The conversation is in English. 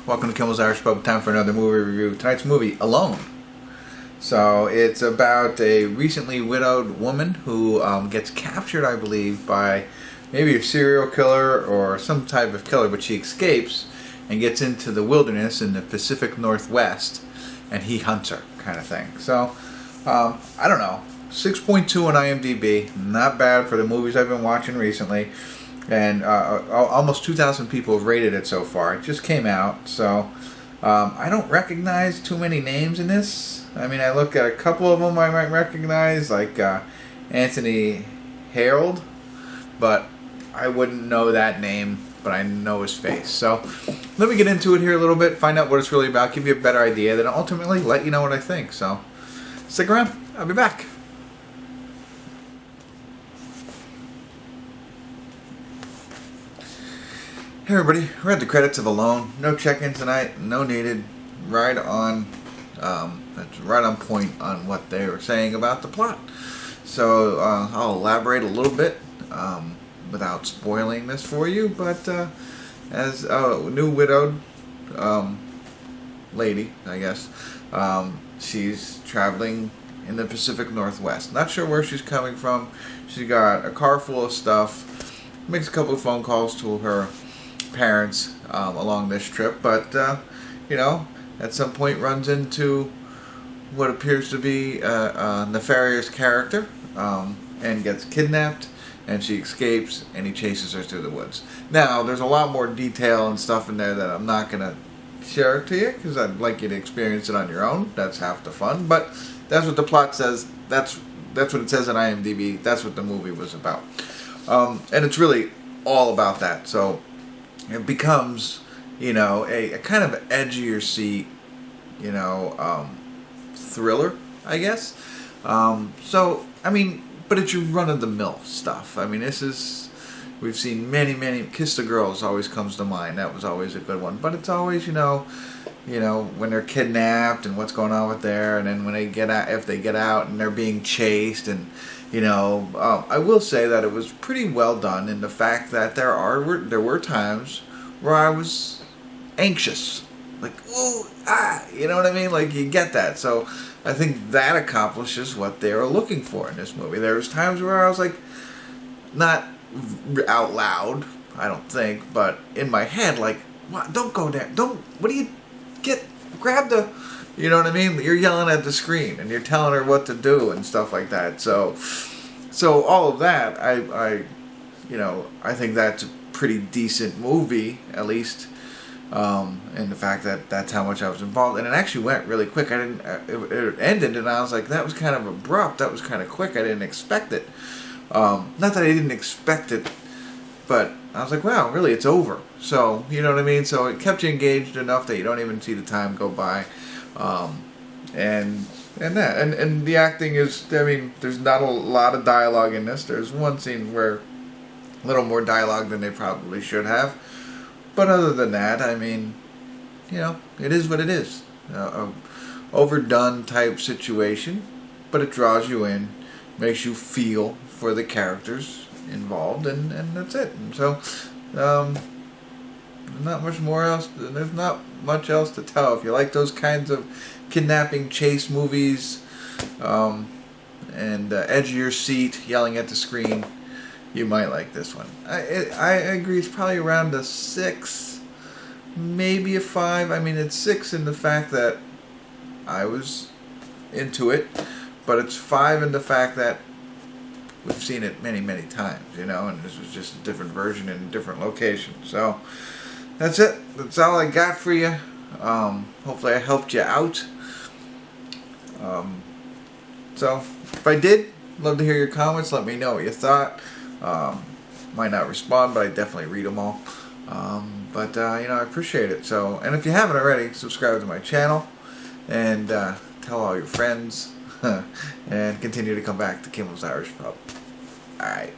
Welcome to Kimmel's Irish Pub. Time for another movie review. Tonight's movie, Alone. So it's about a recently widowed woman who gets captured, I believe, by maybe a serial killer or some type of killer, but she escapes and gets into the wilderness in the Pacific Northwest, and he hunts her, kind of thing. So, I don't know. 6.2 on IMDb. Not bad for the movies I've been watching recently. And almost 2,000 people have rated it so far. It just came out, so I don't recognize too many names in this. I mean, I look at a couple of them I might recognize, like Anthony Harold, but I wouldn't know that name, but I know his face. So let me get into it here a little bit, find out what it's really about, give you a better idea, then ultimately let you know what I think. So stick around. I'll be back. Hey everybody, we're at the credits of Alone. No check-in tonight, no needed. Right on, that's right on point on what they were saying about the plot. So I'll elaborate a little bit without spoiling this for you. But as a new widowed lady, I guess, she's traveling in the Pacific Northwest. Not sure where she's coming from. She's got a car full of stuff. Makes a couple of phone calls to her parents along this trip, but you know, at some point runs into what appears to be a nefarious character and gets kidnapped, and she escapes and he chases her through the woods. Now there's a lot more detail and stuff in there that I'm not gonna share to you because I'd like you to experience it on your own. That's half the fun, but that's what the plot says. That's what it says on IMDb. That's what the movie was about, and it's really all about that. So it becomes, you know, a kind of edge of your seat, you know, thriller, I guess. So, I mean, but it's your run-of-the-mill stuff. I mean, this is, we've seen many, Kiss the Girls always comes to mind. That was always a good one. But it's always, you know, when they're kidnapped and what's going on with there, and then when they get out, if they get out and they're being chased, and you know, I will say that it was pretty well done in the fact that there were times where I was anxious, like whoa, you know what I mean? Like you get that. So I think that accomplishes what they were looking for in this movie. There was times where I was like, not out loud, I don't think, but in my head, like, what? Don't go there. Don't. What do you get? Grab the. You know what I mean? You're yelling at the screen and you're telling her what to do and stuff like that. So all of that, you know, I think that's a pretty decent movie, at least, and the fact that that's how much I was involved. And it actually went really quick. I didn't. It ended, and I was like, that was kind of abrupt. That was kind of quick. I didn't expect it. Not that I didn't expect it, but I was like, wow, really, it's over. So you know what I mean? So it kept you engaged enough that you don't even see the time go by. And the acting is, I mean, there's not a lot of dialogue in this. There's one scene where a little more dialogue than they probably should have, but other than that, I mean, you know, it is what it is. A overdone type situation, but it draws you in, makes you feel for the characters involved, and that's it. And so not much more else. There's not much else to tell. If you like those kinds of kidnapping chase movies, and edge of your seat, yelling at the screen, you might like this one. I agree. It's probably around a 6, maybe a 5. I mean, it's 6 in the fact that I was into it, but it's 5 in the fact that we've seen it many times, you know, and this was just a different version in a different location. So that's it. That's all I got for you. Hopefully I helped you out. So if I did, love to hear your comments. Let me know what you thought. Might not respond, but I definitely read them all. But you know, I appreciate it. So, and if you haven't already, subscribe to my channel and tell all your friends and continue to come back to Kimmel's Irish Pub. Alright.